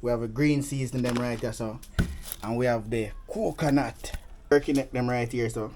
We have a green seasoning them right here, so. And we have the coconut. Turkey neck them right here, so.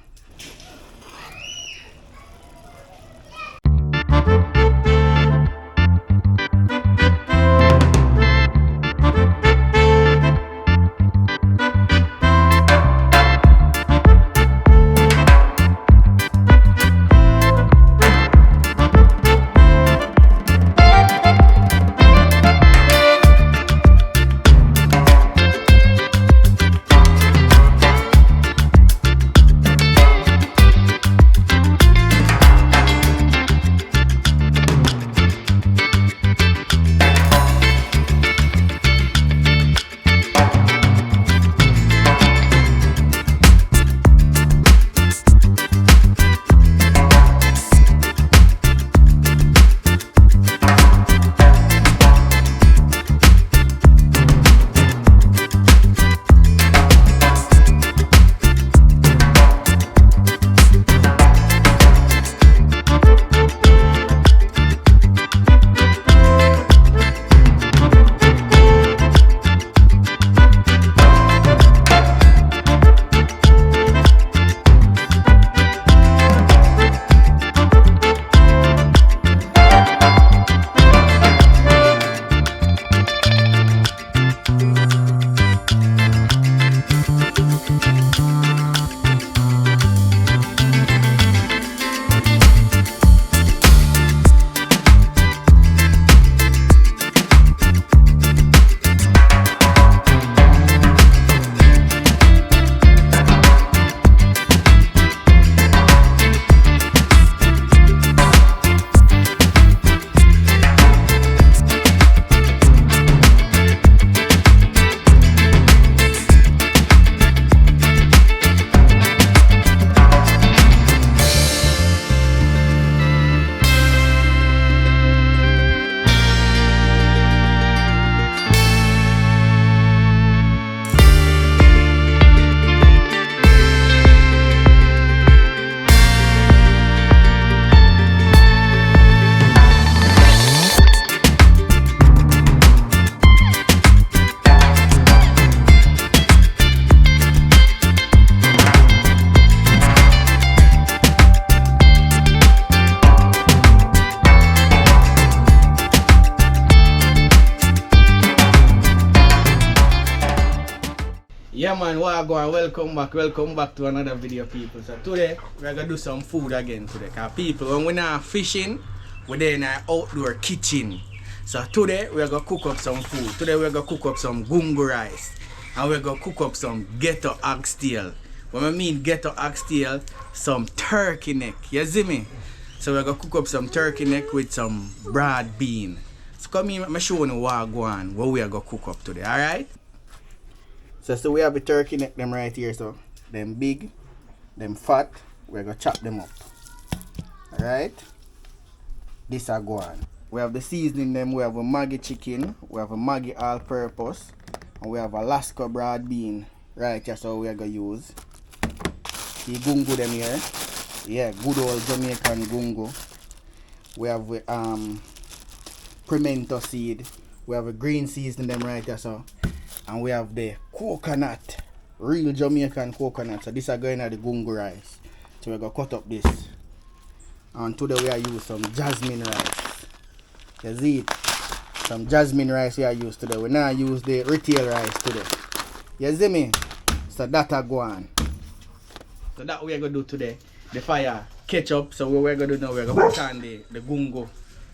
Yeah man, welcome back to another video people. So today we're gonna do some food again today. Cause people, when we're not fishing, we're there in our outdoor kitchen. So today we're gonna cook up some food. Today we're gonna cook up some gungo rice. And we're gonna cook up some GHETTO oxtail. When I mean GHETTO oxtail, some turkey neck. You see me? So we're gonna cook up some turkey neck with some broad bean. So come here, I'm showing you what we're gonna cook up today, alright? So we have the turkey neck them right here, so them big, them fat, we're gonna chop them up. Alright? This are go on. We have the seasoning them, we have a Maggi chicken, we have a Maggi all purpose, and we have Alaska broad bean. Right, that's how we're gonna use. The gungo them here. Yeah, good old Jamaican gungo. We have pimento seed. We have a green seasoning them right here, so. And we have the coconut, real Jamaican coconut. So this is going at the gungo rice. So we're gonna cut up this. And today we are using some jasmine rice. You see it? Some jasmine rice we are used today. We now use the retail rice today. You see me? So that are go on. So that we are gonna do today. The fire ketchup. So what we're gonna do now, we're gonna put on the gungo.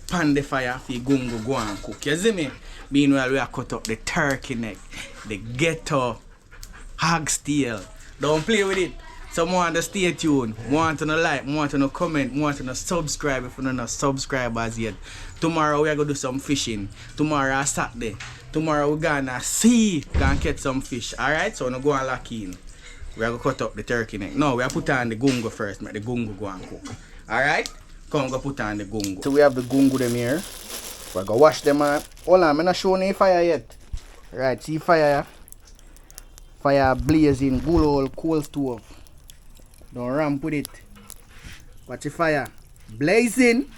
Pan the fire for gungo go and cook. You see me? Meanwhile, we are cut up the turkey neck, the GHETTO oxtail. Don't play with it. So want to stay tuned. Want to like, want to comment, want to subscribe if you're not subscribers yet. Tomorrow we are gonna do some fishing. Tomorrow is Saturday. Tomorrow we're gonna catch some fish. Alright? So we're gonna go and lock in. We are gonna cut up the turkey neck. No, we are put on the gungo first, make the gungo go and cook. Alright? Come go put on the gungo. So we have the gungo them here. We're gonna wash them up. Hold on, I'm not showing any fire yet. Right, see fire. Fire blazing, good old coal stove. Don't ramp with it. Watch the fire. Blazing.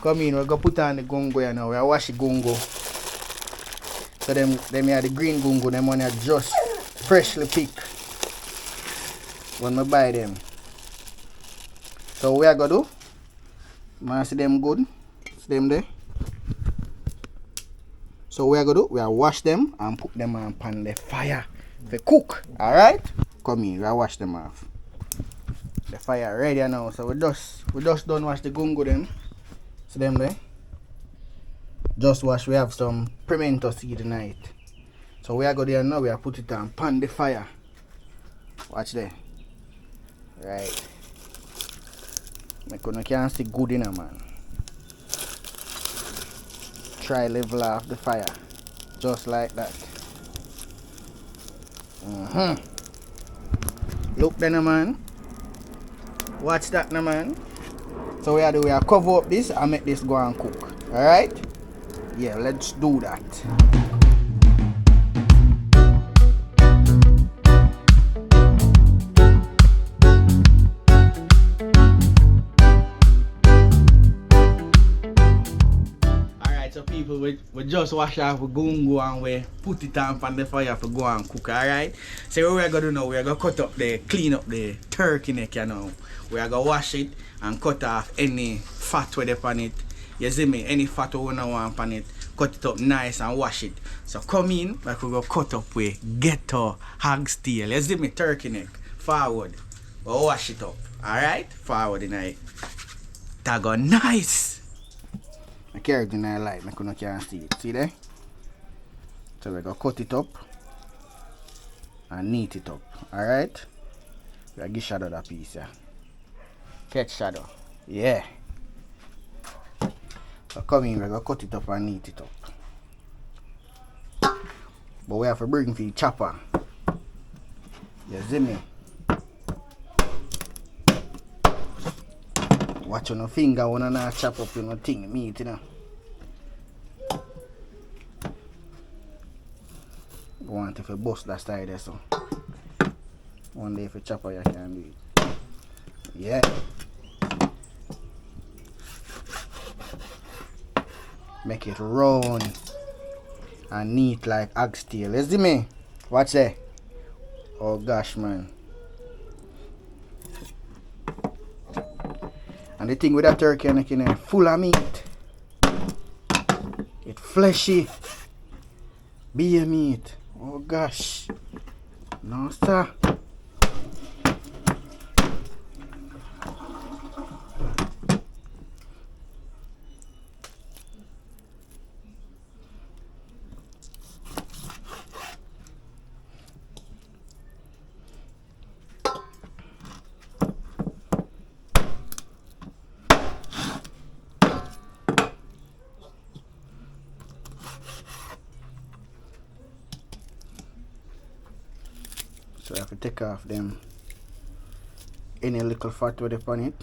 Come in, we're gonna put on the gungo here now. We're gonna wash the gungo. So them are the green gungo, them one are just freshly picked when I buy them. So what I gotta do? I see them good. See them there. So what I gotta do? We are wash them and put them on the fire to cook. Alright? Come here, we are wash them off. The fire ready now. So we just don't wash the gungo them. See them there? Just wash, we have some pimento seed tonight. So we are go there now, we are put it on the fire. Watch there. Right. I can't see good in a man. Try level off the fire. Just like that. Look then man. Watch that now man. So we are cover up this and make this go and cook. Alright? Yeah, let's do that. Alright, so people, we just wash off the gungo and we put it on the fire for go and cook, alright? So what we're going to do now, we're going to cut up clean up the turkey neck, you know. We're going to wash it and cut off any fat with it on it. You see me? Any fat we don't want on it, cut it up nice and wash it. So come in, like we go cut up with GHETTO hog's tail. You see me? Turkey neck. Forward. We'll wash it up. Alright? Forward in it. That go nice. I carry it in the light, I can't see it. See there? So we go cut it up and knead it up. Alright? We give shadow that piece, yeah. Catch shadow. Yeah. So come in, we're going to cut it up and knead it up. But we have to bring for the chopper. You see me? Watch on your finger when I chop up your thing, meat, you know. I want if you bust that side there, so. One day if you chop up, you can do it. Yeah. Make it round and neat like oxtail. You see me? Watch that. Oh gosh, man. And the thing with that turkey neck in there, full of meat. It's fleshy. Beer meat. Oh gosh. No sir. So I have to take off them any little fat with it on it.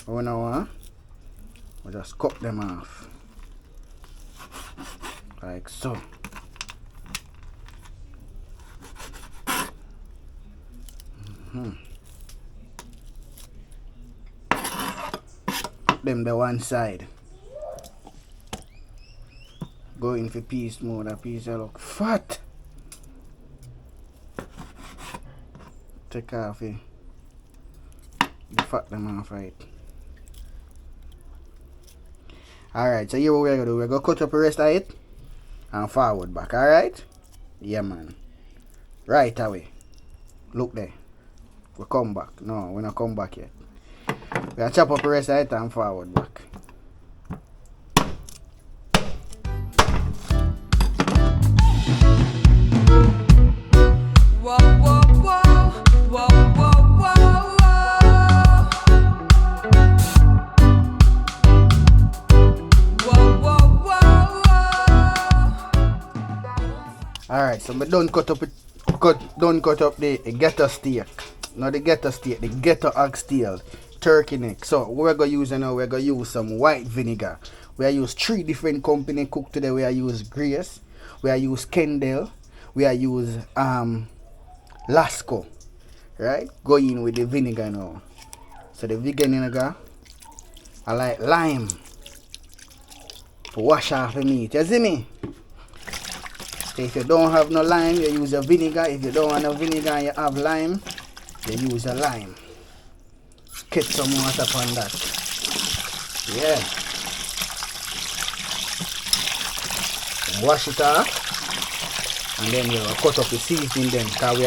But when I want, I just cut them off. Like so. Put them the one side. Go in for piece mode, that piece look fat. Take off the fat them off right. Alright, so here what we're gonna do, we're gonna cut up the rest of it and forward back, alright? Yeah man. Right away. Look there. We come back. No, we're not come back yet. We're gonna chop up the rest of it and forward back. Alright, so we don't cut up the GHETTO steak. Not the GHETTO steak, the GHETTO oxtail turkey neck. So what we're gonna use now, we're gonna use some white vinegar. We are use 3 different company cook today. We are use Grace, we are use Kendall, we are use Lasco. Right? Go in with the vinegar now. So the vinegar I like lime to wash off the meat. You see me? So if you don't have no lime, you use a vinegar. If you don't want no vinegar and you have lime, you use a lime. Get some water on that. Yeah. Wash it off. And then you cut up the seasoning then, because we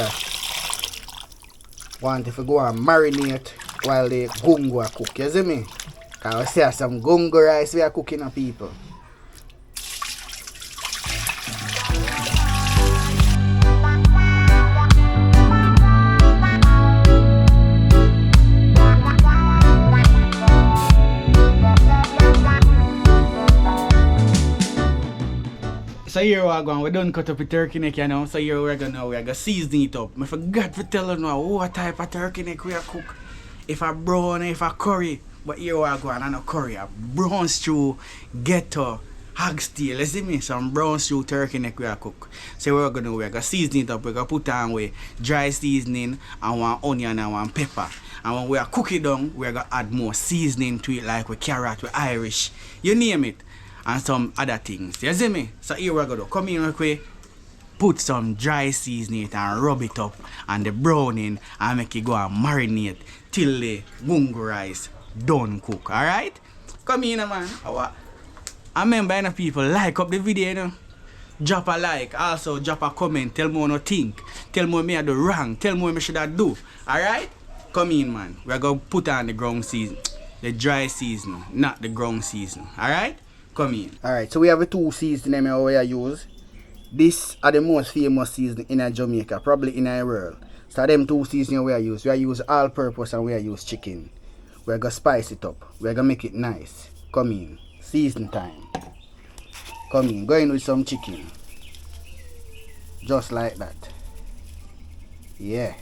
want if you go and marinate while the gungo are cook. You see me? Because we see some gungo rice we are cooking on people. So here we're going, we done cut up the turkey neck, you know. So here we're gonna season it up. I forgot to tell you now what type of turkey neck we are cook. If I brown, if I curry. But here we're going, I know curry. A brown stew, ghetto, OXTAILS. You see me? Some brown stew turkey neck we are cook. So we're gonna season it up. We're gonna put on with dry seasoning and one onion and one pepper. And when we are cook it down, we're gonna add more seasoning to it, like with carrot, with Irish. You name it. And some other things. You see me? So here we're gonna come in real quick, put some dry seasoning and rub it up and the browning and make it go and marinate till the gungo rice done cook. Alright? Come in, man. I remember people like up the video, you know. Drop a like, also drop a comment, tell me what you think, tell me what I do wrong, tell me what I should do. Alright? Come in, man. We're gonna put on the ground season, the dry season, not the ground season. Alright? Come in. Alright, so we have the two seasonings we use. These are the most famous seasoning in Jamaica, probably in the world. So them two seasonings we use. We use all purpose and we use chicken. We're gonna spice it up. We're gonna make it nice. Come in. Season time. Come in. Go in with some chicken. Just like that. Yeah.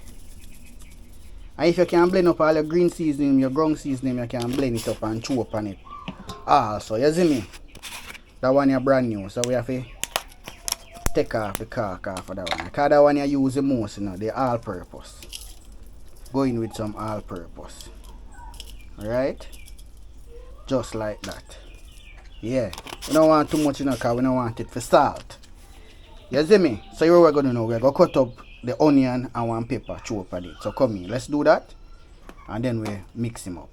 And if you can blend up all your green seasoning, your ground seasoning, you can blend it up and chew up on it. Also, you see me? That one is brand new, so we have to take off the cork off of that one. Because that one you use the most, you know, the all-purpose. Go in with some all-purpose. Alright? Just like that. Yeah. We don't want too much, you know, because we don't want it for salt. You see me? So here we're going to do, we're going to cut up the onion and one pepper, chew up on it. So come in, let's do that. And then we mix them up.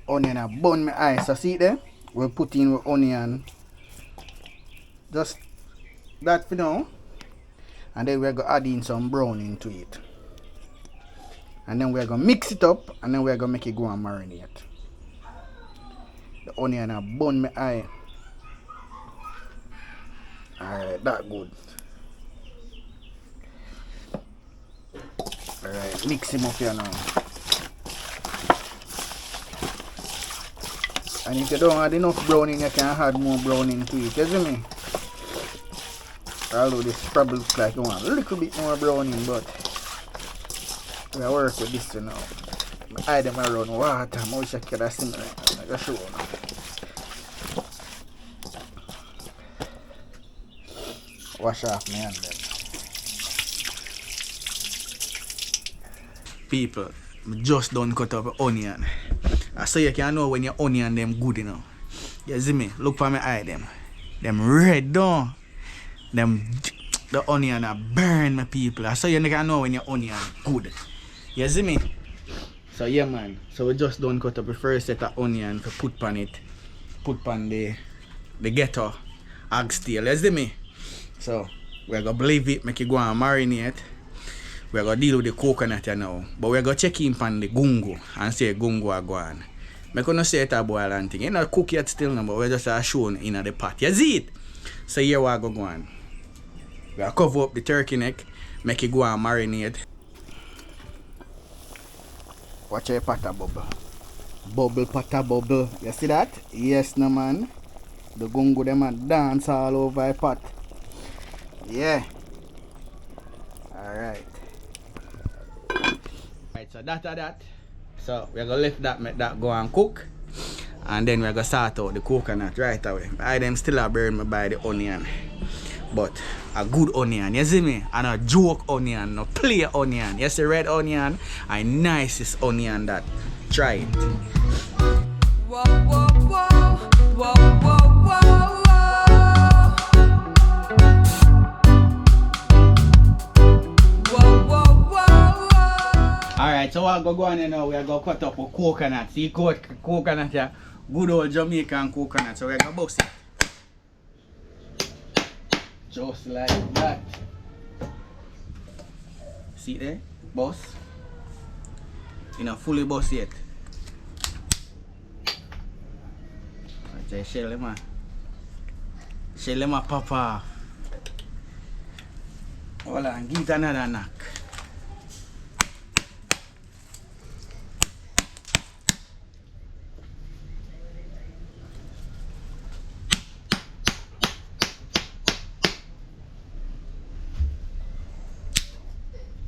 Onion and burn my eyes. So see there? We'll put in with onion. Just that for now. And then we're going to add in some browning to it. And then we're going to mix it up. And then we're going to make it go and marinate. The onion and burn my eye. Alright, that good. Alright, mix him up here now. And if you don't add enough browning, you can add more browning to it. You see me? Although this probably looks like you want a little bit more browning, but we work with this now. I them around water. I wish I could have seen it. I'm going to show you now. Wash off my hand then. People, I just done cut up onion. So you can know when your onion them good, you know. You see me? Look for my eye them. Them red down. Them the onion are burn, my people. So you can know when your onion good. You see me? So yeah, man. So we just done cut up the first set of onion to put on it. Put on the GHETTO OXTAILS. You see me? So we're gonna believe it, make it go and marinate. We're gonna deal with the coconut here now. But we're gonna check in on the gungo and say gungo are going. I'm gonna say it a boil and thing. It's not cook yet still now, but we're just showing in the pot. You see it? So here we are going on. We are cover up the turkey neck, make it go and marinate. Watch your pot a bubble. Bubble pot a bubble. You see that? Yes no man. The gungo them a dance all over the pot. Yeah. Alright. Right, so that. So we're gonna let that make that go and cook. And then we're gonna start out the coconut right away. I them still a burn me by the onion. But a good onion, you see me? And a joke onion, no play onion. You see red onion? A nicest onion that. Try it. Whoa, whoa, whoa, whoa, whoa, whoa, Alright, so what go on here now, we are going to cut up a coconut. See coconut here? Good old Jamaican coconut. So we are going to bust it. Just like that. See there? Bust. You know, fully bust yet. Shell them pop off. Hold on, give it another knock.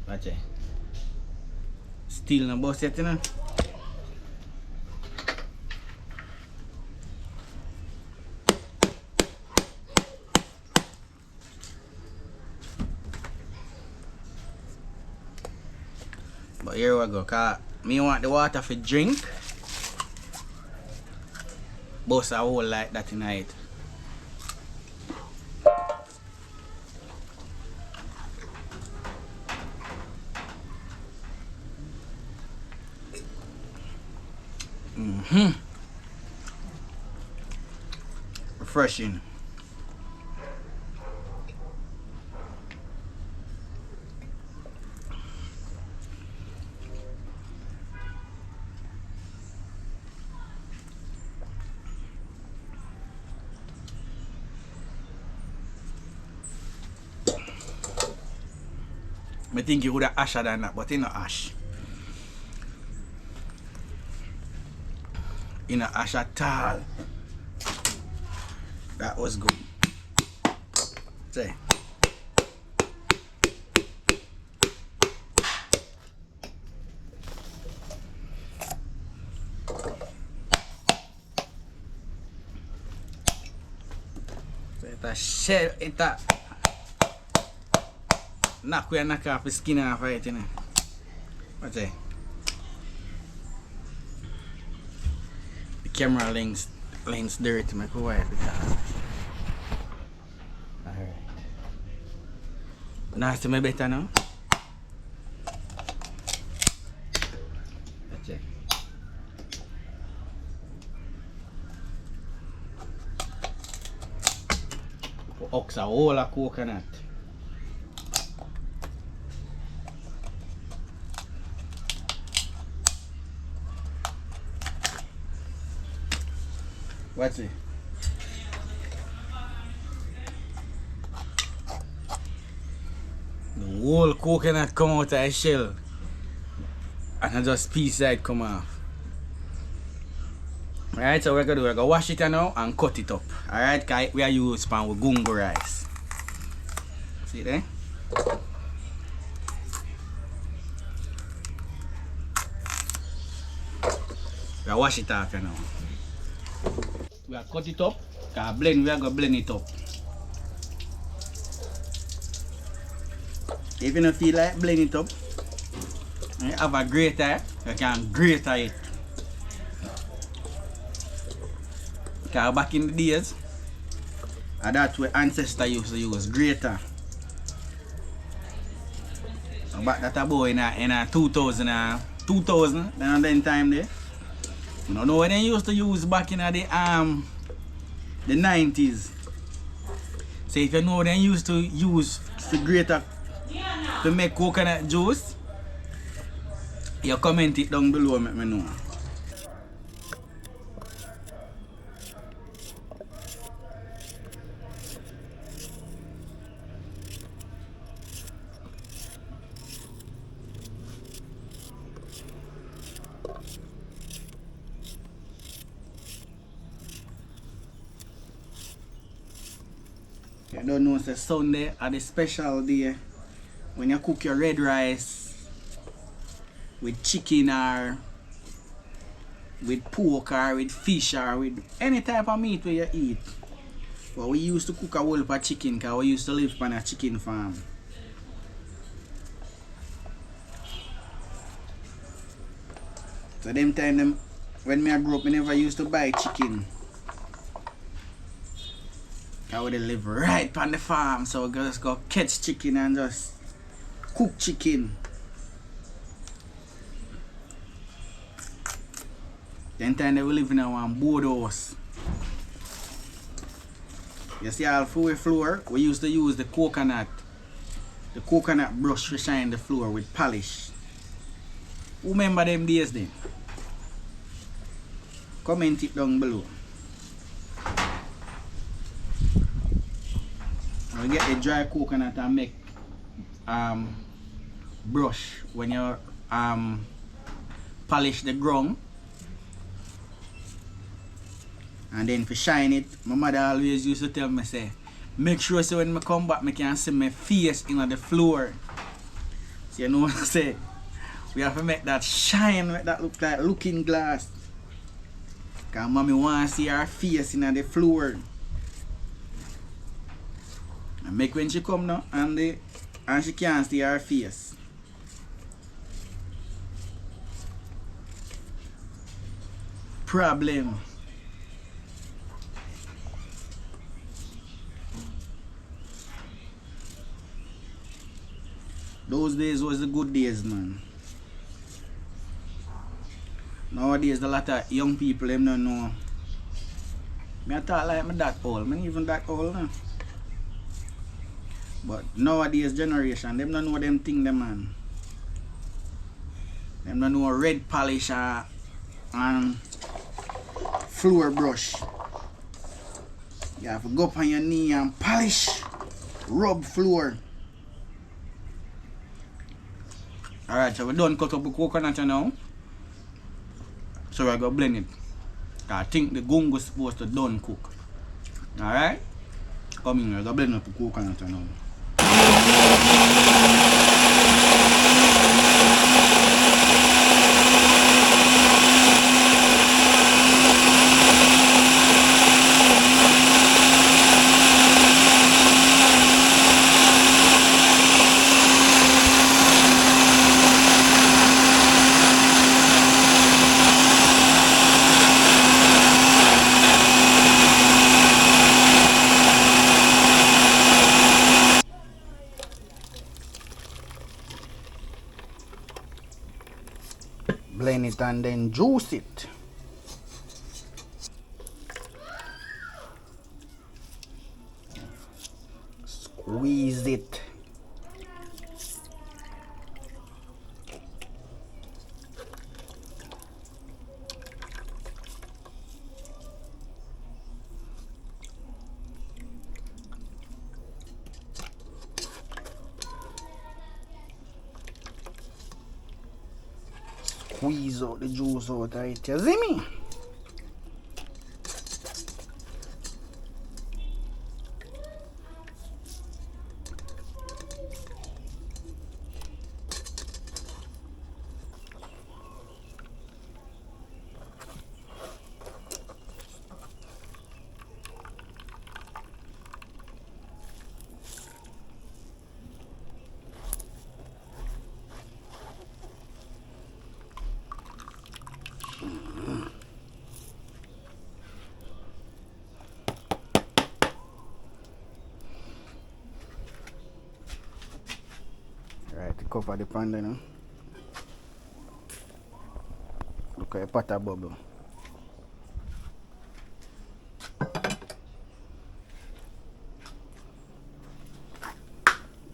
Watch it. Still no bust yet, you know? But here we go, cause me want the water for drink. Bust a hole like that tonight. Refreshing. I think you would have asher than that, but it's not ash. It's not ash at all. That was good. See. So it's a shell, it's a knock off the skin off it, you know. What's that? The camera lens dirty, make it wipe it off. Alright. Now see me better now? Let's check. Ox a whole of coconut. What's it? The whole coconut come out of the shell and just piece side come off. Alright, so we're gonna wash it now and cut it up. Alright, cause we are using pan with gungo rice. See there? We are wash it off now. We are cut it up, cause we are gonna blend it up. If you don't feel like blend it up, you have a grater, you can grate it. Cause back in the days, that's what ancestors used to use, grater. Back that about in 2000, then time there. You don't know what they used to use back in the 90s. So if you know they used to use the grater to make coconut juice, you comment it down below and let me know. You don't know, it's Sunday at the special day when you cook your red rice with chicken or with pork or with fish or with any type of meat where you eat. But we used to cook a whole lot of chicken because we used to live on a chicken farm. So them time when me I grew up, I never used to buy chicken. I would live right on the farm, so we just go catch chicken and just cook chicken. Then time they were living in one board house. You see all through the floor, we used to use the coconut brush to shine the floor with polish. Who remember them days then? Comment it down below. We get the dry coconut and make brush when you polish the ground. And then for shine it, my mother always used to tell me, say, make sure so when I come back, I can see my face in the floor. So you know what I say? We have to make that shine, make that look like looking glass. Because mommy wants to see her face in the floor. And make when she come now and she can't see her face. Problem. Those days was the good days, man. Nowadays, a lot of young people, them don't know. I talk like me that old. Me even that old, no? But nowadays generation, them don't know them thing, them man. Them don't know red polish and floor brush. You have to go up on your knee and polish, rub floor. Alright, so we done cut up the coconut now. So we're gonna blend it. I think the gungo is supposed to done cook. Alright? Come in, we're gonna blend up the coconut now. Blend it and then juice it. Squeeze it. Squeeze out the juice out of it, you see me? Right, cover the pan there now. Look at the pot of bubble.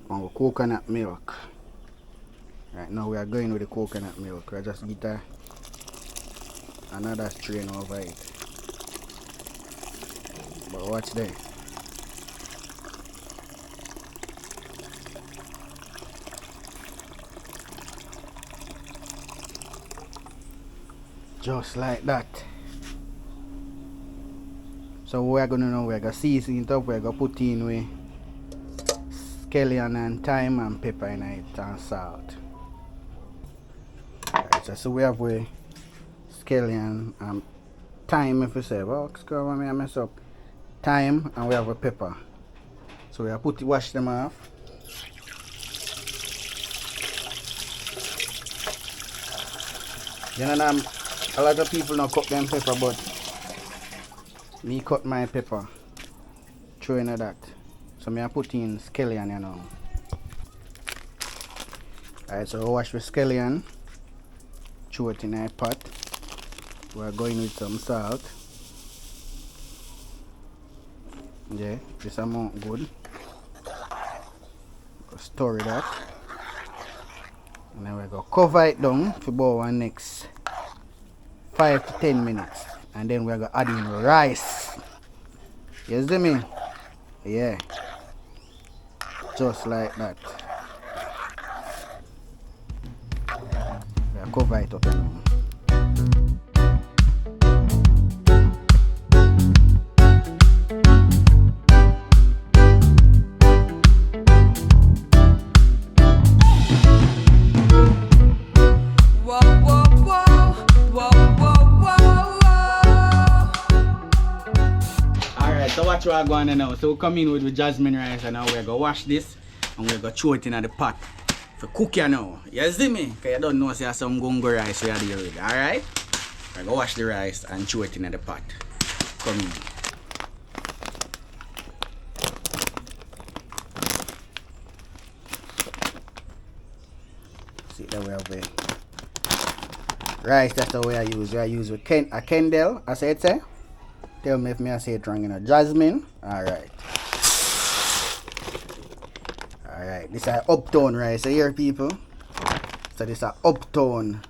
And coconut milk. Right now we are going with the coconut milk. We just get another strain over it. But watch there. Just like that. So what we're gonna know, we're gonna season it up, we're gonna put in with scallion and thyme and pepper in it and salt. Alright, so we have with scallion and thyme, if you say, well, screw me, I mess up. Thyme, and we have a pepper. So we have wash them off. You know, a lot of people don't cut them pepper, but me cut my pepper. Throw in that. So me I put in scallion, you know. Alright, so wash the scallion. Throw it in a pot. We're going with some salt. Yeah, this amount good. Stir it up. And then we're going to cover it down for about the next 5 to 10 minutes. And then we're going to add in rice. You see me? Yeah. Just like that. We're going to cover it up now. So what you are going to now? So we come in with the jasmine rice and now we're going to wash this and we're going to throw it in the pot for cook you now. You see me? Because you don't know so you have some gungo rice you have to deal with. Alright? We're going to wash the rice and throw it in the pot. Come in. See that we have the rice, that's the way I use. I use with a candle, as I say. Tell me if I say it wrong, you know. Jasmine. Alright. Alright. This is uptown rice here, people. So this is uptown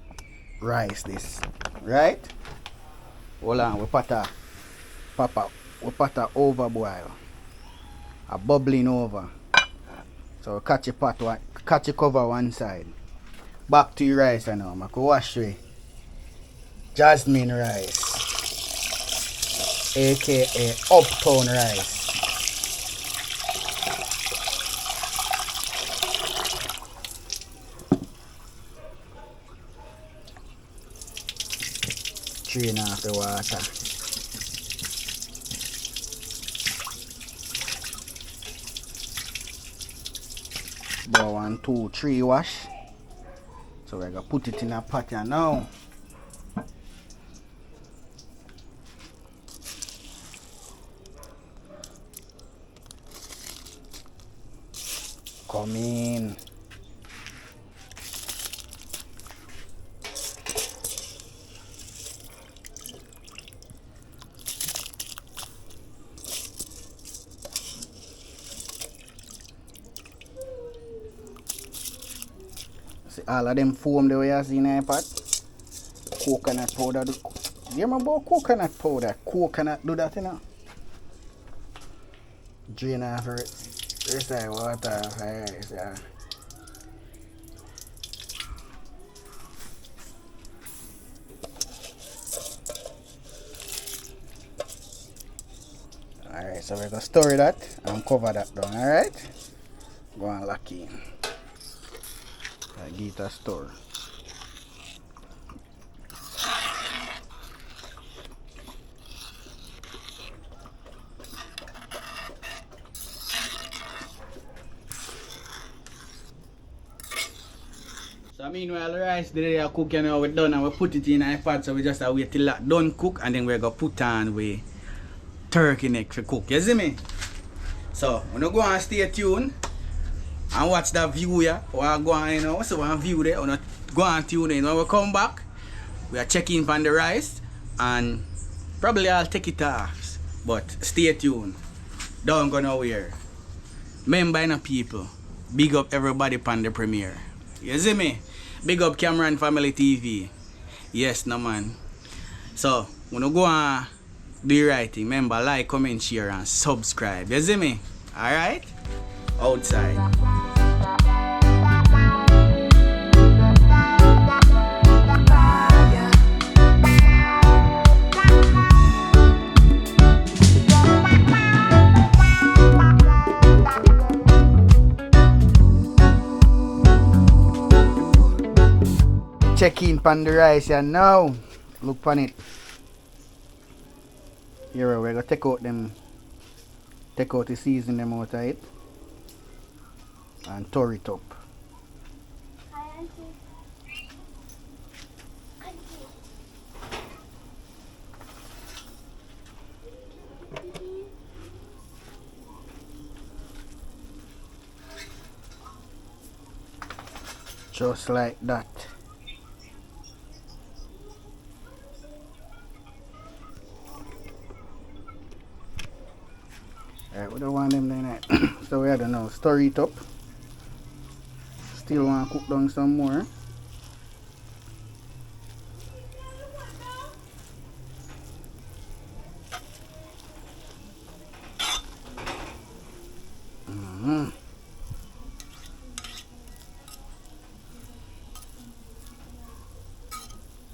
rice, this. Right? Hold on. We put a overboil. A bubbling over. So we catch the cover one side. Back to your rice now. I'm going to wash it. Jasmine rice. AKA uptown rice. Drain off the water. About 1, 2, 3 wash. So we're gonna put it in a pot here now. Come in. See all of them foam the way you see in the pot. Coconut powder. You remember about coconut powder? Coconut do that, you know. Drain off it. This is water. Yeah. Alright, so we're gonna store that and cover that down, alright? Go and lock in. Give it a store. So meanwhile the rice they are cooking now, we're done and we put it in a pot, so we just wait till that done cook and then we're gonna put on with turkey neck for cook, you see me? So when you go and stay tuned and watch that view here, we're going, you know, so one view there, we're go and tune in. When we come back, we are checking on the rice and probably I'll take it off, but stay tuned, don't go nowhere. Remember, you know, people, big up everybody on the premiere, you see me? Big up Cameron Family TV. Yes, no man. So, when you go and do your right thing, remember, like, comment, share, and subscribe. You see me? Alright? Outside. check in pan the rice and now look pan it. Here we're gonna take out the season them out of it and stir it up. Just like that. Alright, we don't want them doing that. So we have to now stir it up. Still want to cook down some more.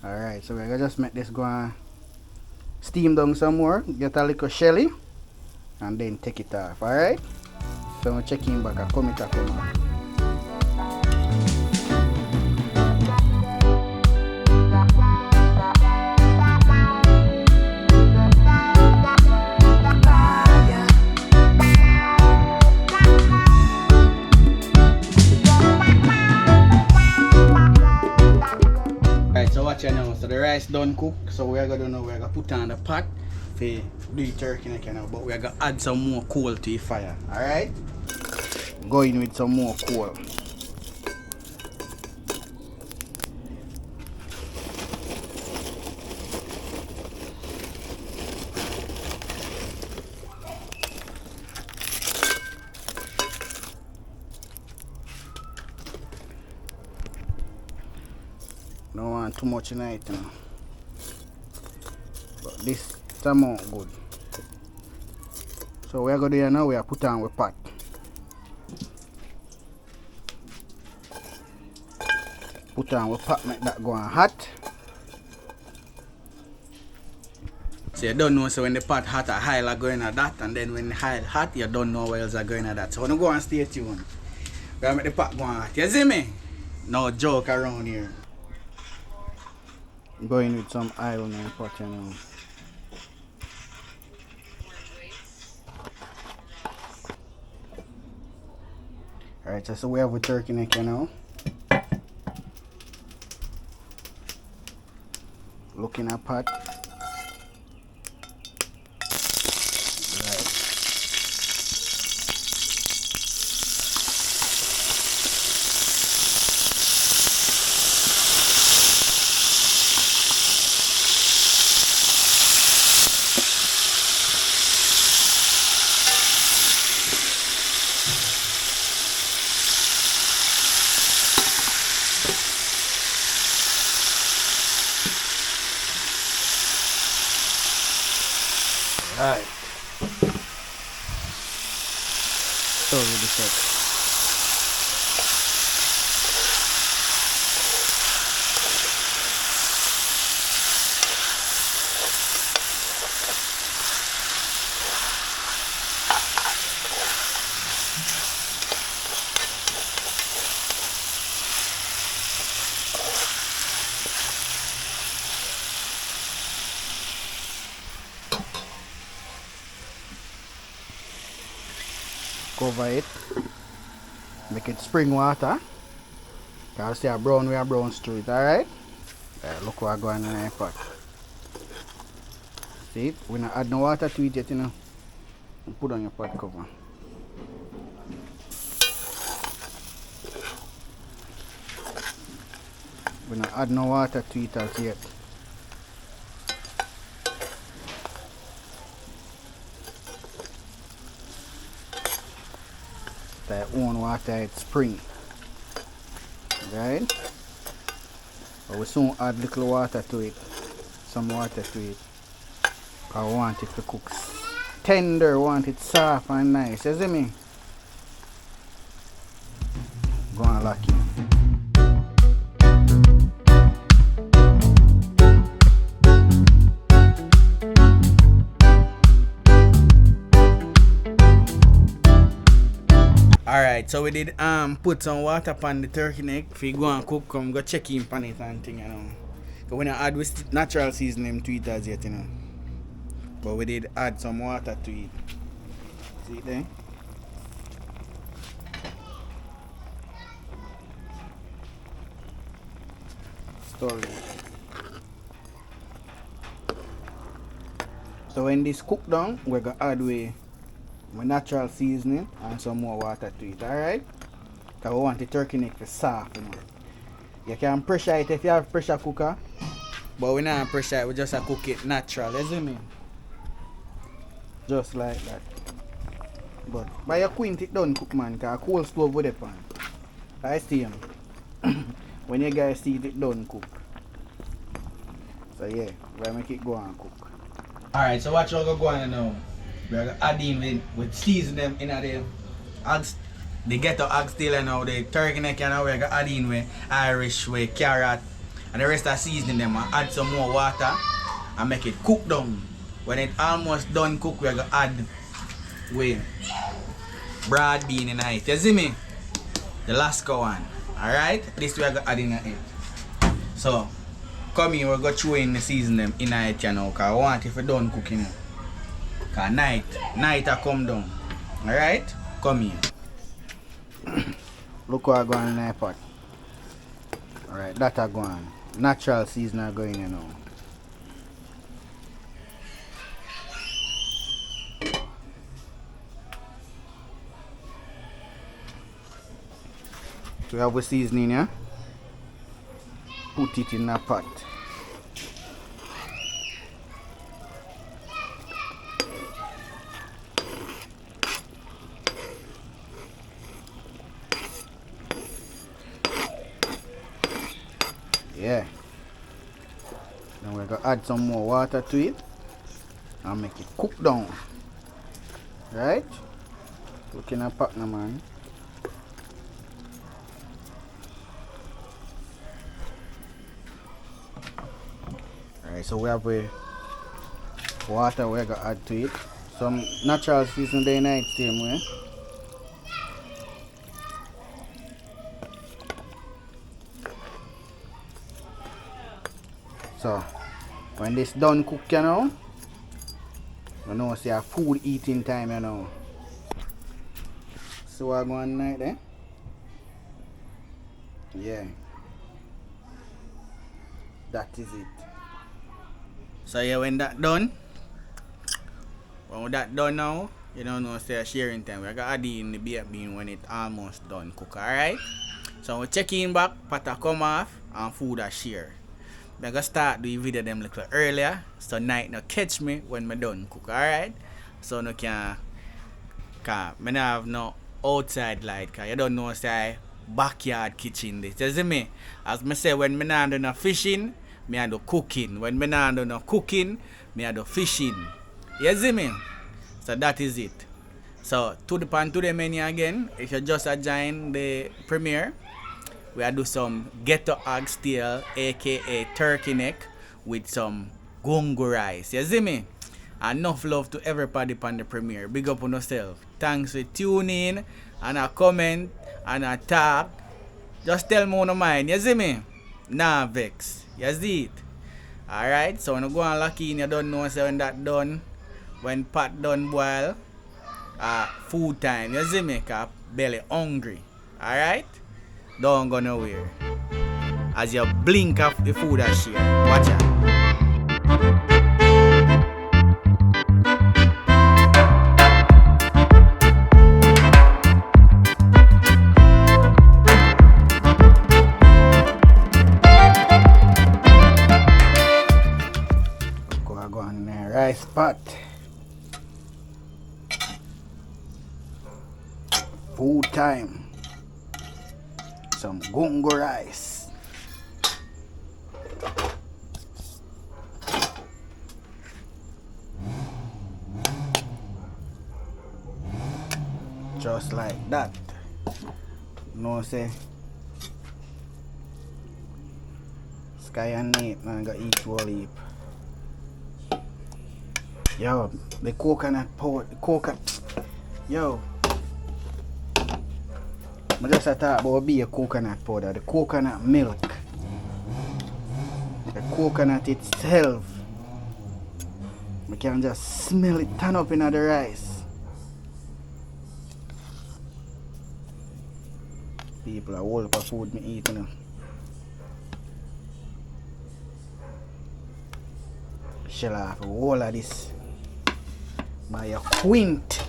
Alright, so we're gonna just make this go and steam down some more, get a little shelly, and then take it off. Alright? So I'm checking back and come out. Alright, so watch you now. So the rice done cook. So we're gonna put on the pot for do the turkey neck now, but we're gonna add some more coal to the fire. Alright? Go in with some more coal. Don't want too much in it now. But this amount good. So we are going to do now, we are put on with pot. Put on with pot, make that go on hot. So you don't know, so when the pot hot, a high are going at that, and then when the high hot, you don't know where else are going at that. So when you go and stay tuned, we are make the pot go on hot. You see me? No joke around here. Going with some oil in the pot, you know. Alright, so we have a turkey neck, you know. Looking at pot. Alright. So really set. Cover it, make it spring water. Can see a brown, we are brown through it, alright? Look what going on in the pot. See, we not add no water to it yet, you know. Put on your pot cover. We not add no water to it as yet. Their own water at spring, right? But we soon add little water to it, some water to it. I want it to cook tender, want it soft and nice. You see me? Go and lock it. Alright, Alright, so we did put some water on the turkey neck. If you go and cook, come go check in on it and thing, you know. Cause when I add with natural seasoning to it as yet, you know. But we did add some water to it. See it there? Stir it. So when this cook down, we're gonna add my natural seasoning and some more water to it, alright? Because we want the turkey neck to soft, you know. You can pressure it if you have pressure cooker, but we not pressure it, we just cook it natural, you see me? Just like that. But by your quint it done cook, man, because cold stove with the pan. I see him. When you guys see it done cook. So yeah, we'll make it go and cook. Alright, so watch how we go on now. We're going to add in with season them in the GHETTO OXTAILS and now the turkey neck, and now we're going to add in with Irish, with carrot, and the rest of seasoning them and add some more water and make it cook down. When it almost done cook, we're going to add with broad bean in it. You see me? The last one. Alright? This we're going to add in it. So, come here, we're going to throw in the season them in it, you know, because I want if we done cooking. Because night I come down. Alright? Come here. Look what I go in the pot. Alright, that I go on. Natural season are going, you know. So we have a seasoning here. Put it in a pot. Yeah. Now we're gonna add some more water to it and make it cook down. Right? Look in a pot now, man. Alright, so we have water we're gonna add to it. Some natural seasoning day night same way. So when this done cook, you know, it's a food eating time, you know. So we're going night there. Yeah. That is it. So yeah, when that done now, you don't know, say sharing time. We're gonna add in the baked bean when it almost done cook, alright? So we check in back, pot come off and food are share. I'm gonna start the video them little earlier, so night no catch me when I done cook, alright? So no can, cause I don't have no outside light, cause you don't know, say backyard kitchen this. You see me? As I say, when I not do no fishing, I do cooking. When I not do no cooking, I do fishing. You see me? So that is it. So to the menu again, if you just join the premiere, we do some GHETTO OXTAILS, aka turkey neck, with some gungo rice. You see me? Enough love to everybody on the premiere. Big up on yourself. Thanks for tuning and a comment and a talk. Just tell me on mind. You see me? Nah vex. You see it? Alright, so when you go and lock in, you don't know so when that done. When pot done boil, food time. You see me? Cause belly hungry. Alright? Don't go nowhere. As you blink off the food I share. Watch out. Go on there. Rice pot. Food time. Some gungo rice. Just like that. No say Sky and Nate, man, got eat whole heap. Yo, the coconut pot, yo. I just talk about be a coconut powder, the coconut milk, the coconut itself. We can just smell it turn up in the rice. People are all for food me eat, you know. Shell off all of this by a quint.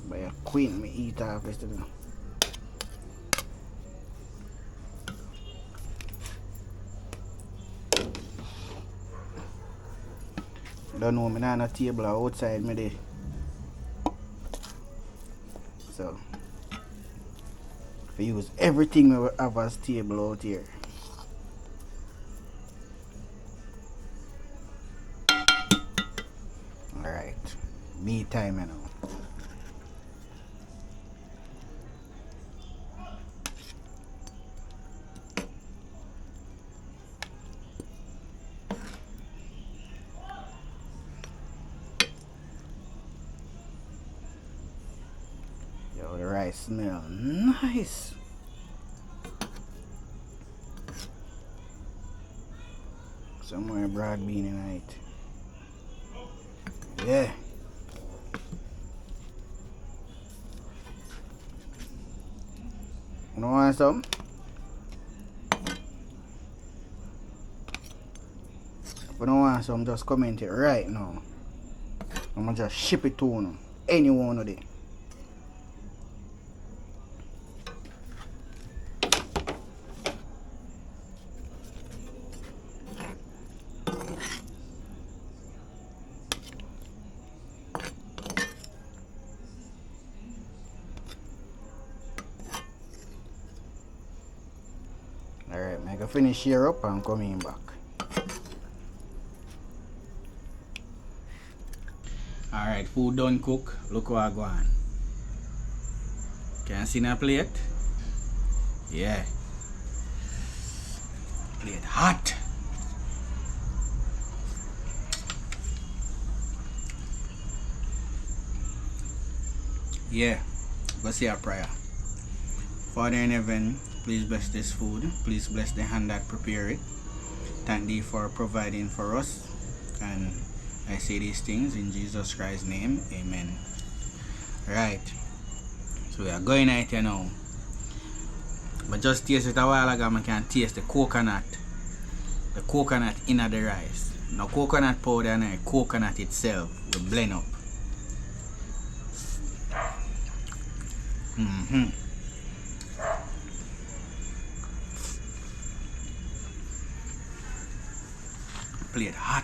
By a quint me eat off this, you know. Don't know, me not on a table outside me there. So, we use everything we have as table out here. Alright, me time you know. Yo, the rice smell nice. Some more broad bean in it. Yeah. You want some? If you don't want some, just comment it right now. I'm gonna just ship it to you. Any one of them. Alright, I can finish here up and coming back. Alright, food done cook. Look what I go on. Can you see my plate? Yeah. Plate hot. Yeah. Go say a prayer. Father in heaven, please bless this food. Please bless the hand that prepare it. Thank thee for providing for us. And I say these things in Jesus Christ's name. Amen. Right. So we are going out here now. But just taste it a while ago, I can taste the coconut. The coconut in the rice. Now coconut powder and the coconut itself will blend up. Plate hot.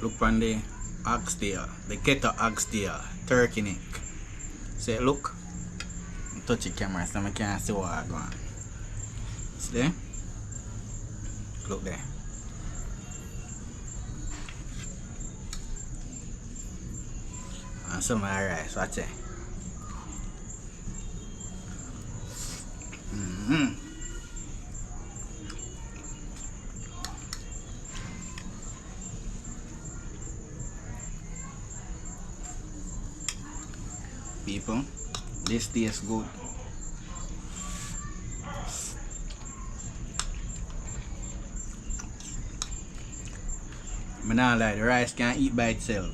Look on the oxtail, the GHETTO oxtail, turkey neck. Say look. Touch the camera so I can't see what I'm going. See there? Look there. And some of the rice, watch it. People, this tastes good. I don't like the rice can't eat by itself.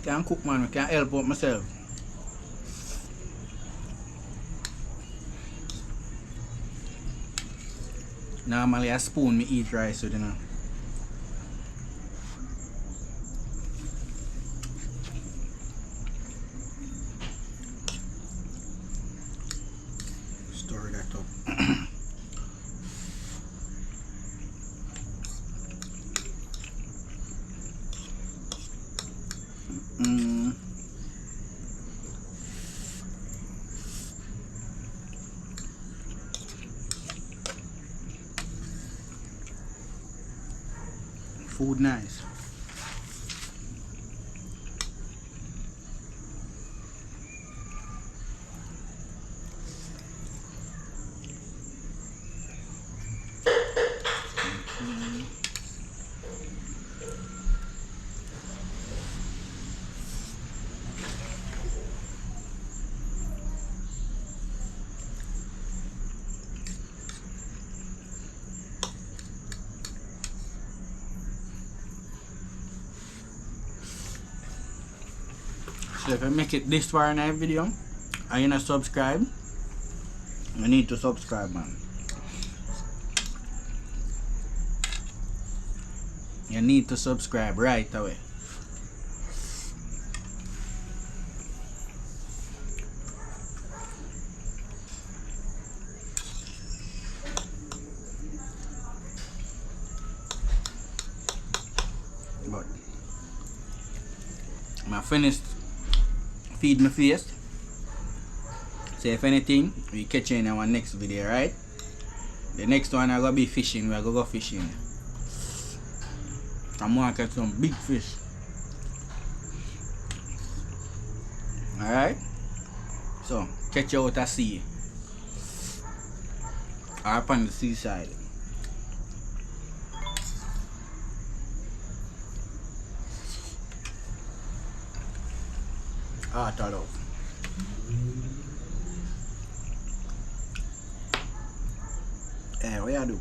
Can't cook, man. I can't help out myself. Normally a spoon me eat rice with, you know. Stir that up. food nice. So if I make it this far in a video and you're not subscribed, you need to subscribe, man. You need to subscribe right away. But I finished feed my face. So if anything, we catch you in our next video, right? The next one I gonna be fishing. We're gonna go fishing. I'm gonna catch some big fish. Alright? So catch you out at sea. Or up on the seaside. Heart of love. Hey, what you do?